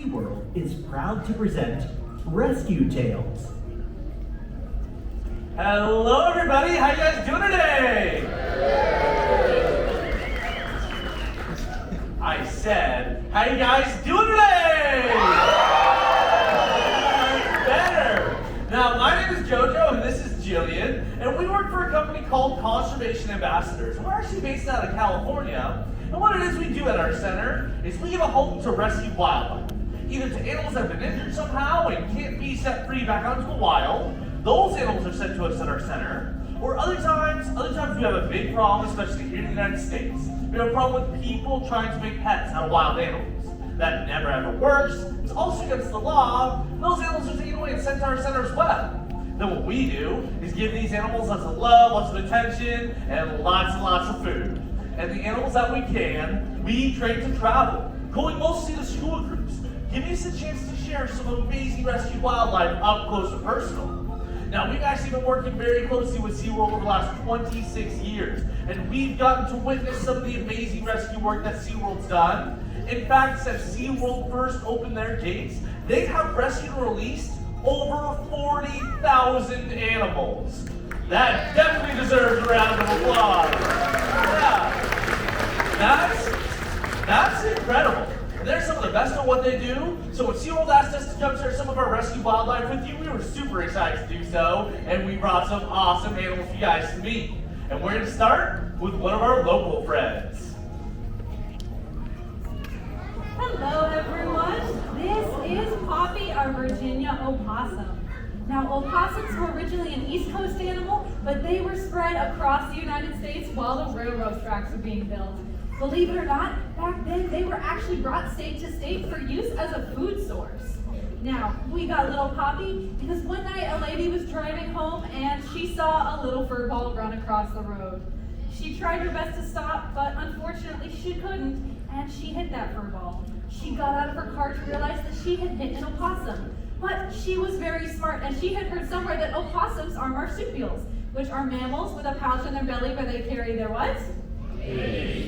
SeaWorld is proud to present Rescue Tales. Hello everybody, how you guys doing today? I said, how you guys doing today? Better. Now, my name is Jojo and this is Jillian, and we work for a company called Conservation Ambassadors. We're actually based out of California, and what it is we do at our center is we give a home to rescue wildlife, either to animals that have been injured somehow and can't be set free back out into the wild. Those animals are sent to us at our center. Or other times we have a big problem, especially here in the United States. We have a problem with people trying to make pets out of wild animals. That never ever works. It's also against the law. Those animals are taken away and sent to our center as well. Then what we do is give these animals lots of love, lots of attention, and lots of food. And the animals that we can, we train to travel, going mostly to school groups, giving us a chance to share some amazing rescued wildlife up close and personal. Now, we've actually been working very closely with SeaWorld over the last 26 years, and we've gotten to witness some of the amazing rescue work that SeaWorld's done. In fact, since SeaWorld first opened their gates, they have rescued and released over 40,000 animals. That definitely deserves a round of applause. Yeah, that's incredible. They're some of the best at what they do, so when SeaWorld asked us to come share some of our rescue wildlife with you, we were super excited to do so, and we brought some awesome animals for you guys to meet. And we're going to start with one of our local friends. Hello everyone, this is Poppy, our Virginia opossum. Now, opossums were originally an East Coast animal, but they were spread across the United States while the railroad tracks were being built. Believe it or not, back then they were actually brought state to state for use as a food source. Now, we got little Poppy because one night a lady was driving home and she saw a little fur ball run across the road. She tried her best to stop, but unfortunately she couldn't, and she hit that fur ball. She got out of her car to realize that she had hit an opossum. But she was very smart, and she had heard somewhere that opossums are marsupials, which are mammals with a pouch on their belly where they carry their what?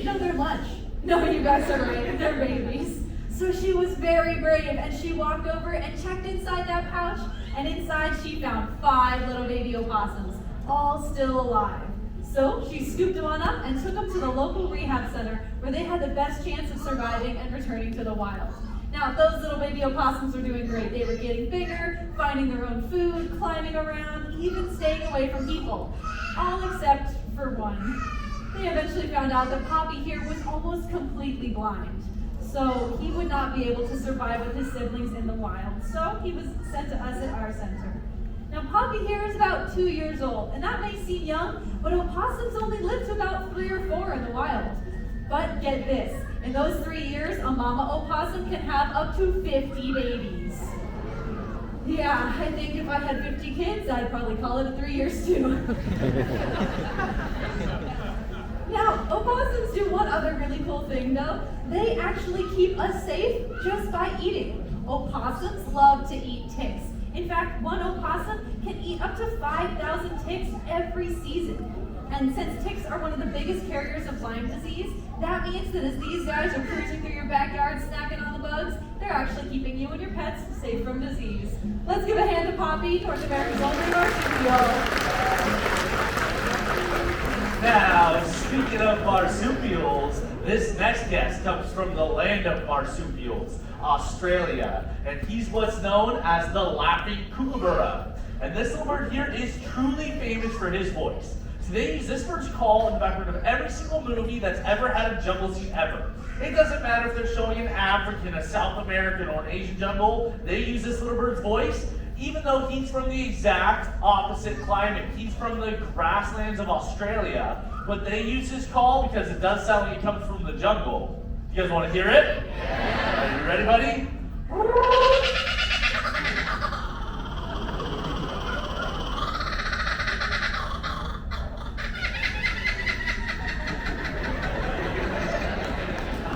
No, they're lunch. No, you guys are right. They're babies. So she was very brave, and she walked over and checked inside that pouch, and inside she found 5 little baby opossums, all still alive. So she scooped them on up and took them to the local rehab center where they had the best chance of surviving and returning to the wild. Now, those little baby opossums were doing great. They were getting bigger, finding their own food, climbing around, even staying away from people. All except for one. They eventually found out that Poppy here was almost completely blind. So he would not be able to survive with his siblings in the wild. So he was sent to us at our center. Now, Poppy here is about 2 years old, and that may seem young, but opossums only live to about 3 or 4 in the wild. But get this, in those 3 years, a mama opossum can have up to 50 babies. Yeah, I think if I had 50 kids, I'd probably call it 3 years too. Now, opossums do one other really cool thing though. They actually keep us safe just by eating. Opossums love to eat ticks. In fact, one opossum can eat up to 5,000 ticks every season. And since ticks are one of the biggest carriers of Lyme disease, that means that as these guys are cruising through your backyard snacking on the bugs, they're actually keeping you and your pets safe from disease. Let's give a hand to Poppy, North America's only marsupial. Now, speaking of marsupials, this next guest comes from the land of marsupials, Australia, and he's what's known as the laughing kookaburra. And this little bird here is truly famous for his voice. So they use this bird's call in the background of every single movie that's ever had a jungle scene ever. It doesn't matter if they're showing an African, a South American, or an Asian jungle, they use this little bird's voice, even though he's from the exact opposite climate. He's from the grasslands of Australia, but they use his call because it does sound like it comes from the jungle. You guys want to hear it? Yeah. Are you ready, buddy?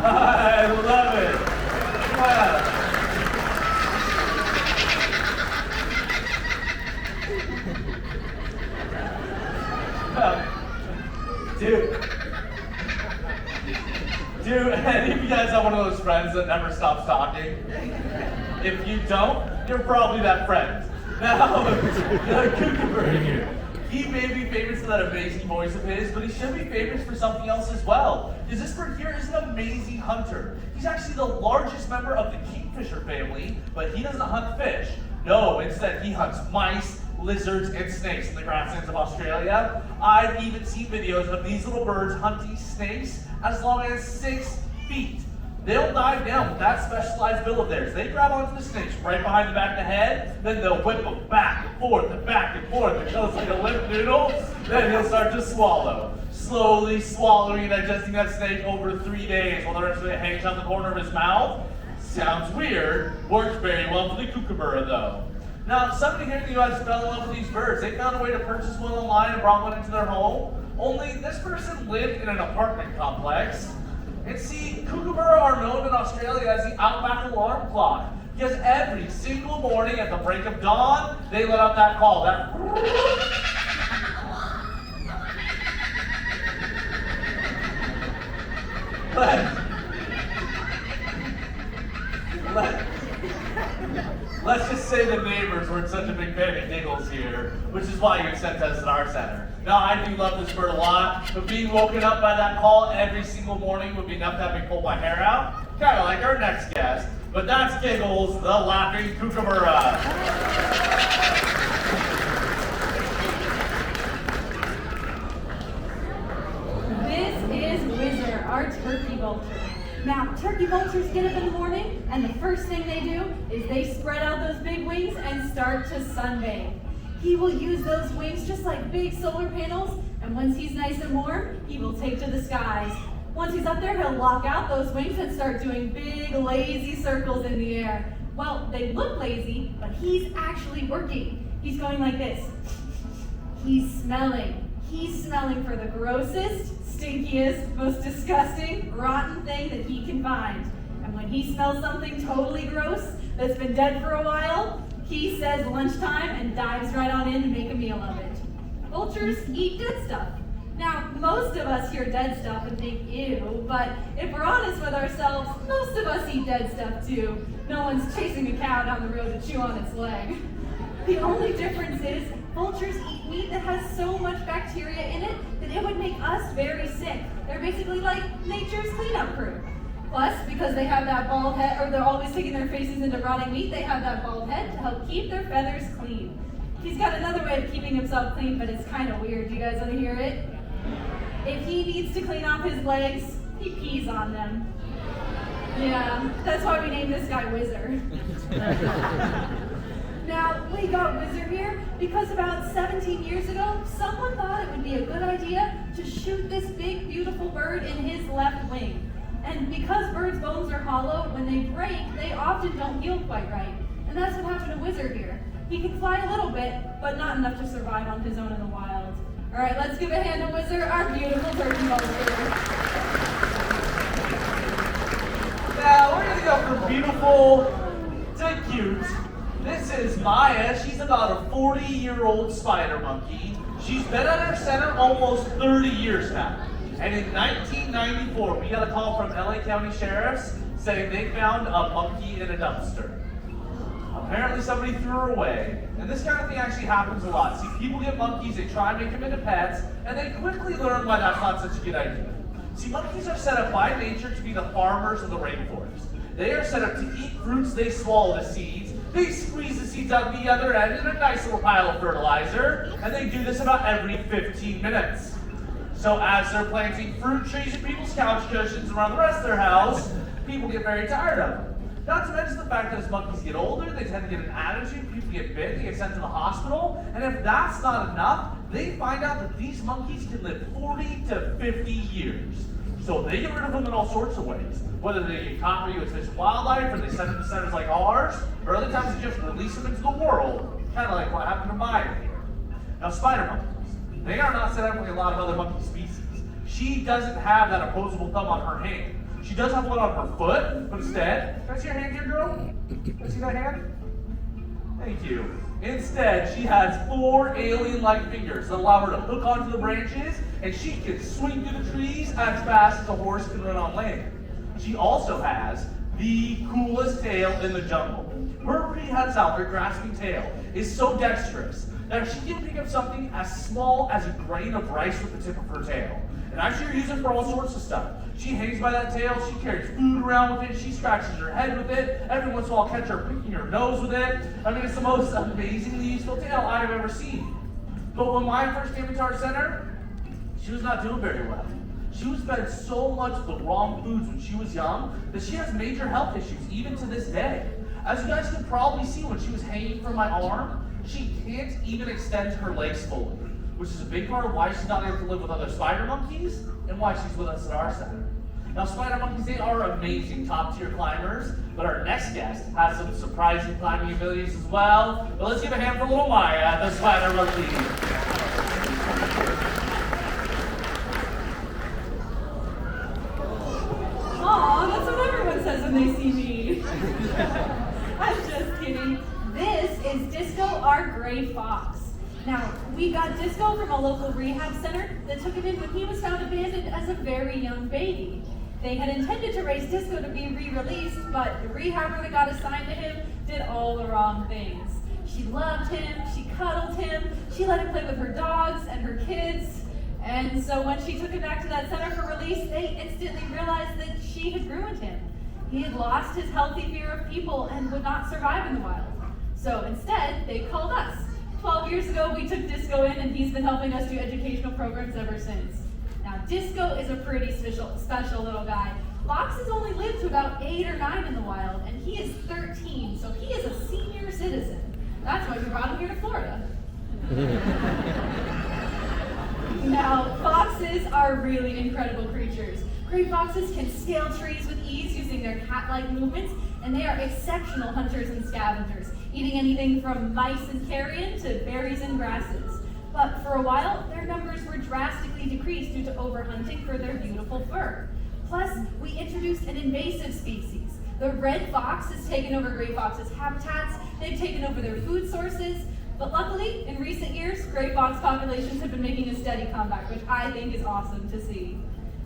I love it. Wow. Dude, and if you guys have one of those friends that never stops talking? If you don't, you're probably that friend. Now, the kookaburra here. He may be famous for that amazing voice of his, but he should be famous for something else as well. Because this bird here is an amazing hunter. He's actually the largest member of the kingfisher family, but he doesn't hunt fish. No, instead he hunts mice, lizards, and snakes in the grasslands of Australia. I've even seen videos of these little birds hunting snakes as long as 6 feet. They'll dive down with that specialized bill of theirs. They grab onto the snakes right behind the back of the head, then they'll whip them back and forth until it's like a limp noodle. Then he'll start to swallow. Slowly swallowing and digesting that snake over 3 days while the rest of it hangs out the corner of his mouth. Sounds weird. Works very well for the kookaburra though. Now, somebody here in the US fell in love with these birds. They found a way to purchase one online and brought one into their home. Only this person lived in an apartment complex. And see, kookaburra are known in Australia as the outback alarm clock. Because every single morning at the break of dawn, they let out that call. Let's just say the neighbors weren't such a big fan of giggles here, which is why you sent us at our center. Now, I do love this bird a lot, but being woken up by that call every single morning would be enough to have me pull my hair out. Kind of like our next guest, but that's Giggles, the laughing kookaburra. This is Whizzer, our turkey vulture. Now, turkey vultures get up in the morning, and the first thing they do is they spread out those big wings and start to sunbathe. He will use those wings just like big solar panels, and once he's nice and warm, he will take to the skies. Once he's up there, he'll lock out those wings and start doing big, lazy circles in the air. Well, they look lazy, but he's actually working. He's going like this. He's smelling. He's smelling for the grossest, stinkiest, most disgusting, rotten thing that he can find. And when he smells something totally gross that's been dead for a while, he says lunchtime and dives right on in to make a meal of it. Vultures eat dead stuff. Now, most of us hear dead stuff and think, ew, but if we're honest with ourselves, most of us eat dead stuff too. No one's chasing a cow down the road to chew on its leg. The only difference is vultures eat meat that has so much bacteria in it that it would make us very sick. They're basically like nature's cleanup crew. Plus, because they have that bald head, or they're always sticking their faces into rotting meat, they have that bald head to help keep their feathers clean. He's got another way of keeping himself clean, but it's kind of weird. Do you guys want to hear it? If he needs to clean off his legs, he pees on them. Yeah, that's why we named this guy Whizzer. Now, we got Whizzer here because about 17 years ago, someone thought it would be a good idea to shoot this big, beautiful bird in his left wing. And because birds' bones are hollow, when they break, they often don't heal quite right. And that's what happened to Whizzer here. He can fly a little bit, but not enough to survive on his own in the wild. All right, let's give a hand to Whizzer, our beautiful turkey vulture. Now, we're gonna go from beautiful to cute. This is Maya. She's about a 40-year-old spider monkey. She's been at our center almost 30 years now. And in 1994, we got a call from LA County Sheriffs saying they found a monkey in a dumpster. Apparently somebody threw her away. And this kind of thing actually happens a lot. See, people get monkeys, they try and make them into pets, and they quickly learn why that's not such a good idea. See, monkeys are set up by nature to be the farmers of the rainforest. They are set up to eat fruits, they swallow the seeds, they squeeze the seeds out the other end in a nice little pile of fertilizer, and they do this about every 15 minutes. So as they're planting fruit trees in people's couch cushions around the rest of their house, people get very tired of them. Not to mention the fact that as monkeys get older, they tend to get an attitude, people get bit, they get sent to the hospital, and if that's not enough, they find out that these monkeys can live 40 to 50 years. So they get rid of them in all sorts of ways. Whether they get caught for U.S. Fish and Wildlife, or they send them to centers like ours, or other times they just release them into the world, kind of like what happened to Maya here. Now, spider monkeys, they are not set up like a lot of other monkey species. She doesn't have that opposable thumb on her hand. She does have one on her foot, but instead, can I see your hand here, girl? Can I see that hand? Thank you. Instead, she has 4 alien-like fingers that allow her to hook onto the branches, and she can swing through the trees as fast as a horse can run on land. she also has the coolest tail in the jungle. Her prehensile, her grasping tail, is so dexterous that she can pick up something as small as a grain of rice with the tip of her tail. And actually use it for all sorts of stuff. She hangs by that tail, she carries food around with it, she scratches her head with it, every once in a while I'll catch her picking her nose with it. I mean, it's the most amazingly useful tail I've ever seen. But when my first came into our center, she was not doing very well. She was fed so much of the wrong foods when she was young that she has major health issues, even to this day. As you guys can probably see, when she was hanging from my arm, she can't even extend her legs fully, which is a big part of why she's not able to live with other spider monkeys and why she's with us at our center. Now, spider monkeys, they are amazing top-tier climbers, but our next guest has some surprising climbing abilities as well. But let's give a hand for little Maya, the spider monkey. Aw, that's what everyone says when they see me. I'm just kidding. This is Disco, our gray fox. Now, we got Disco from a local rehab center that took him in when he was found abandoned as a very young baby. They had intended to raise Disco to be re-released, but the rehabber that got assigned to him did all the wrong things. She loved him, she cuddled him, she let him play with her dogs and her kids. And so when she took him back to that center for release, they instantly realized that she had ruined him. He had lost his healthy fear of people and would not survive in the wild. So instead, they called us. 12 years ago, we took Disco in, and he's been helping us do educational programs ever since. Now, Disco is a pretty special little guy. Foxes only live to about 8 or 9 in the wild, and he is 13, so he is a senior citizen. That's why we brought him here to Florida. Now, foxes are really incredible creatures. Gray foxes can scale trees with ease using their cat-like movements, and they are exceptional hunters and scavengers, eating anything from mice and carrion to berries and grasses. But for a while, their numbers were drastically decreased due to overhunting for their beautiful fur. Plus, we introduced an invasive species. The red fox has taken over gray foxes' habitats, they've taken over their food sources, but luckily, in recent years, gray fox populations have been making a steady comeback, which I think is awesome to see.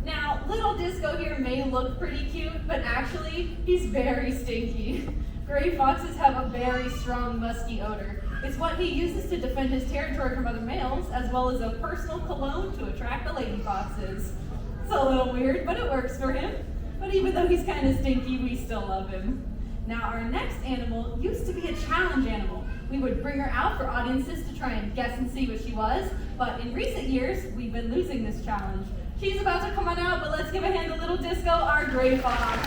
Now, little Disco here may look pretty cute, but actually, he's very stinky. Gray foxes have a very strong, musky odor. It's what he uses to defend his territory from other males, as well as a personal cologne to attract the lady foxes. It's a little weird, but it works for him. But even though he's kind of stinky, we still love him. Now, our next animal used to be a challenge animal. We would bring her out for audiences to try and guess and see what she was, but in recent years, we've been losing this challenge. She's about to come on out, but let's give a hand to little Disco, our gray fox.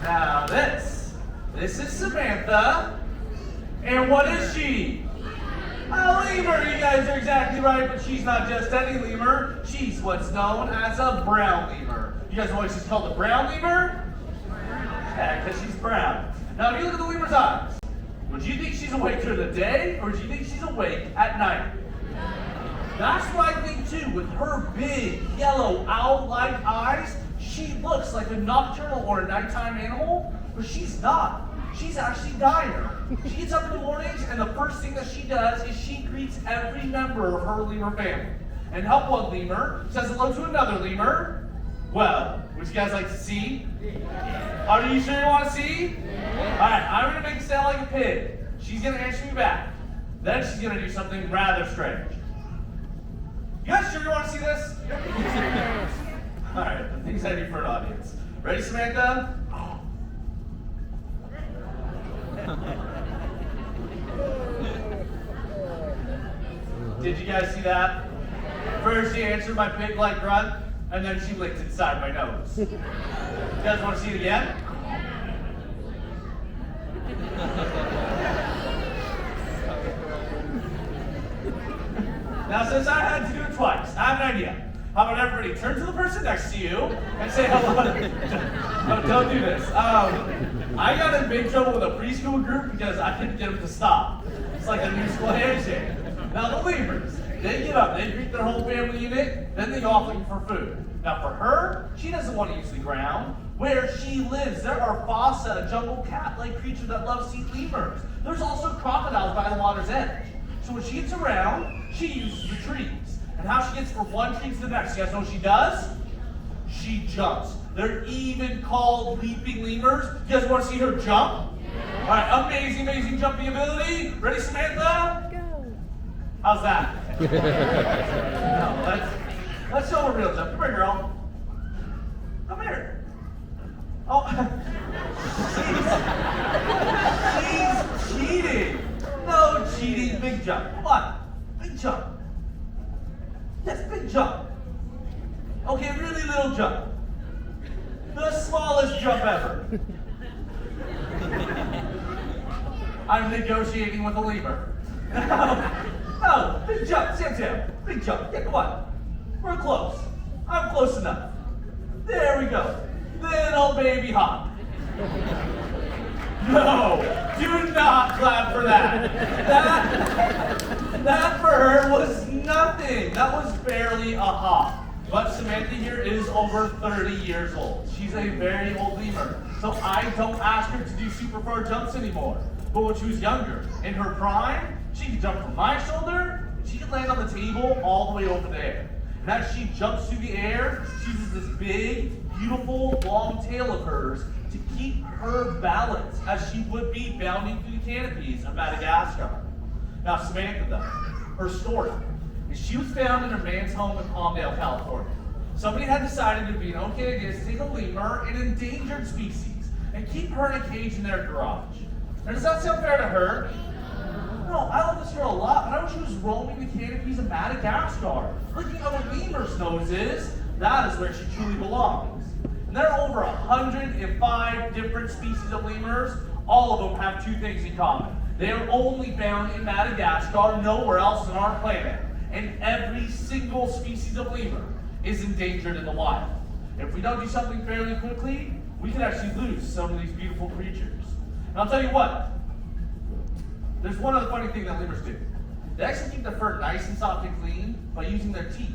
Now this is Samantha, and what is she? A lemur, you guys are exactly right, but she's not just any lemur, she's what's known as a brown lemur. You guys know why she's called a brown lemur? Yeah, because she's brown. Now if you look at the lemur's eyes, would you think she's awake during the day, or do you think she's awake at night? That's what I think too. With her big, yellow, owl-like eyes, she looks like a nocturnal or a nighttime animal, but she's not. She's actually dire. She gets up in the mornings, and the first thing that she does is she greets every member of her lemur family. And help one lemur says hello to another lemur. Well, would you guys like to see? Are you sure you want to see? All right, I'm going to make it sound like a pig. She's going to answer me back. Then she's going to do something rather strange. You guys sure you want to see this? All right, the things I do for an audience. Ready, Samantha? Did you guys see that? First she answered my pig-like grunt, and then she licked inside my nose. You guys want to see it again? Now, since I had to do it twice, I have an idea. How about everybody turn to the person next to you and say hello? No, don't do this. I got in big trouble with a preschool group because I couldn't get them to stop. It's like a new school handshake. Now, the lemurs, they get up, they greet their whole family unit, then they go off looking for food. Now, for her, she doesn't want to use the ground. Where she lives, there are fossa, a jungle cat-like creature that loves to eat lemurs. There's also crocodiles by the water's edge. So when she gets around, she uses the trees. and how she gets from one tree to the next. You guys know what she does? She jumps. They're even called leaping lemurs. You guys want to see her jump? All right, amazing jumping ability. Ready, Samantha? Go. How's that? No, let's show her real jump. Come here, girl. Come here. Oh, she's cheating. No cheating. Big jump. Come on. Big jump. Yes, big jump. Okay, really little jump. The smallest jump ever. I'm negotiating with a lemur. No, big jump, Sam. Big jump. Yeah, come on. We're close. I'm close enough. There we go. Little baby hop. No, do not clap for that. That for her was nothing. That was barely a hop. But Samantha here is over 30 years old. She's a very old lemur. So I don't ask her to do super far jumps anymore. But when she was younger, in her prime, she could jump from my shoulder, and she could land on the table all the way over there. And as she jumps through the air, she uses this big, beautiful, long tail of hers to keep her balance as she would be bounding through the canopies of Madagascar. Now Samantha though, her story is she was found in her man's home in Palmdale, California. Somebody had decided it would be an okay idea to take a lemur, an endangered species, and keep her in a cage in their garage. Now does that sound fair to her? No, I love this girl a lot, but I wish she was roaming the canopies of Madagascar, licking other lemurs' noses. That is where she truly belongs. And there are over 105 different species of lemurs. All of them have two things in common. They are only found in Madagascar, nowhere else on our planet. And every single species of lemur is endangered in the wild. If we don't do something fairly quickly, we could actually lose some of these beautiful creatures. And I'll tell you what, there's one other funny thing that lemurs do. They actually keep their fur nice and soft and clean by using their teeth.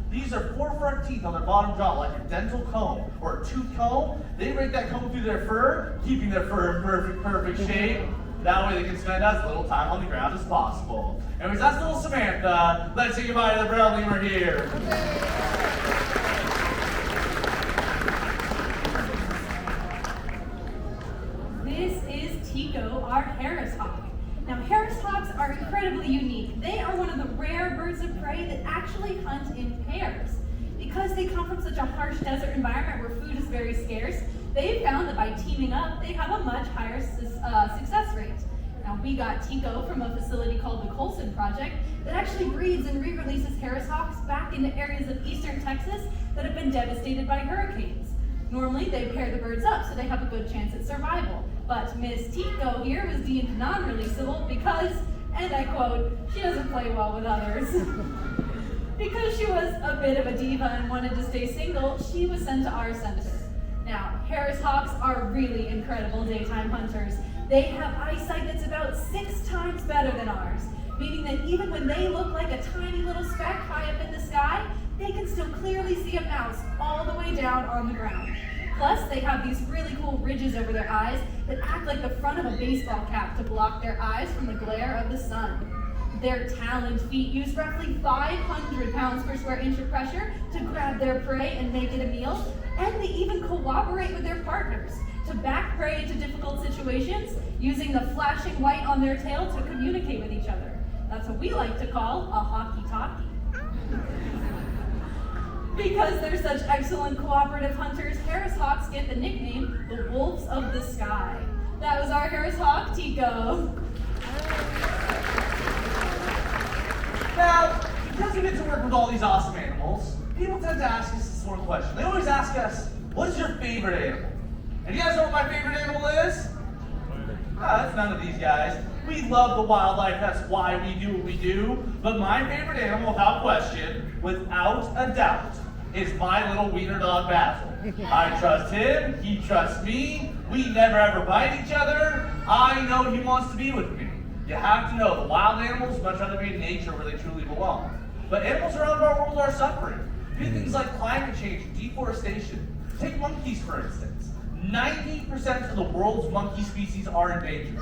These are 4 front teeth on their bottom jaw, like a dental comb or a tooth comb. They rake that comb through their fur, keeping their fur in perfect shape. That way they can spend as little time on the ground as possible. Anyways, that's little Samantha. Let's say goodbye to the brown lemur here. This is Tico, our Harris hawk. Now, Harris hawks are incredibly unique. They are one of the rare birds of prey that actually hunt in pairs. Because they come from such a harsh desert environment where food is very scarce, they've found that by teaming up, they have a much higher success rate. Now, we got Tico from a facility called the Colson Project that actually breeds and re-releases Harris hawks back into areas of eastern Texas that have been devastated by hurricanes. Normally, they pair the birds up so they have a good chance at survival. But Miss Tico here was deemed non-releasable because, and I quote, she doesn't play well with others. Because she was a bit of a diva and wanted to stay single, she was sent to our center. Now, Harris hawks are really incredible daytime hunters. They have eyesight that's about 6 times better than ours, meaning that even when they look like a tiny little speck high up in the sky, they can still clearly see a mouse all the way down on the ground. Plus, they have these really cool ridges over their eyes that act like the front of a baseball cap to block their eyes from the glare of the sun. Their taloned feet use roughly 500 pounds per square inch of pressure to grab their prey and make it a meal, and they even cooperate with their partners to back prey into difficult situations using the flashing white on their tail to communicate with each other. That's what we like to call a hockey-talkie. Because they're such excellent cooperative hunters, Harris hawks get the nickname the Wolves of the Sky. That was our Harris hawk, Tico. Now, because we get to work with all these awesome animals, people tend to ask us this one question. They always ask us, what is your favorite animal? And you guys know what my favorite animal is? That's none of these guys. We love the wildlife, that's why we do what we do. But my favorite animal, without question, without a doubt, is my little wiener dog Basil. I trust him, he trusts me, we never ever bite each other. I know he wants to be with me. You have to know, the wild animals much rather be in nature where they truly belong. But animals around our world are suffering. Do things like climate change, deforestation. Take monkeys, for instance. 90% of the world's monkey species are endangered.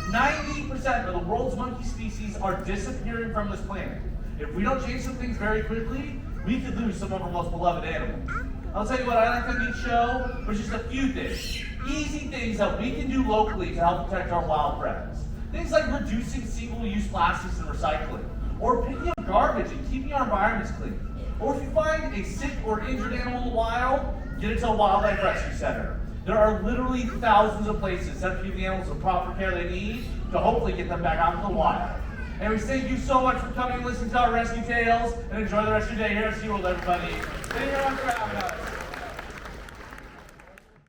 90% of the world's monkey species are disappearing from this planet. If we don't change some things very quickly, we could lose some of our most beloved animals. I'll tell you what I like on each show, but just a few things. Easy things that we can do locally to help protect our wild friends. Things like reducing single-use plastics and recycling, or picking up garbage and keeping our environments clean. Or if you find a sick or injured animal in the wild, get it to a wildlife rescue center. There are literally thousands of places that give the animals the proper care they need to hopefully get them back out in the wild. Anyways, thank you so much for coming and listening to our rescue tales, and enjoy the rest of your day here at SeaWorld, everybody. Thank you very much for having us.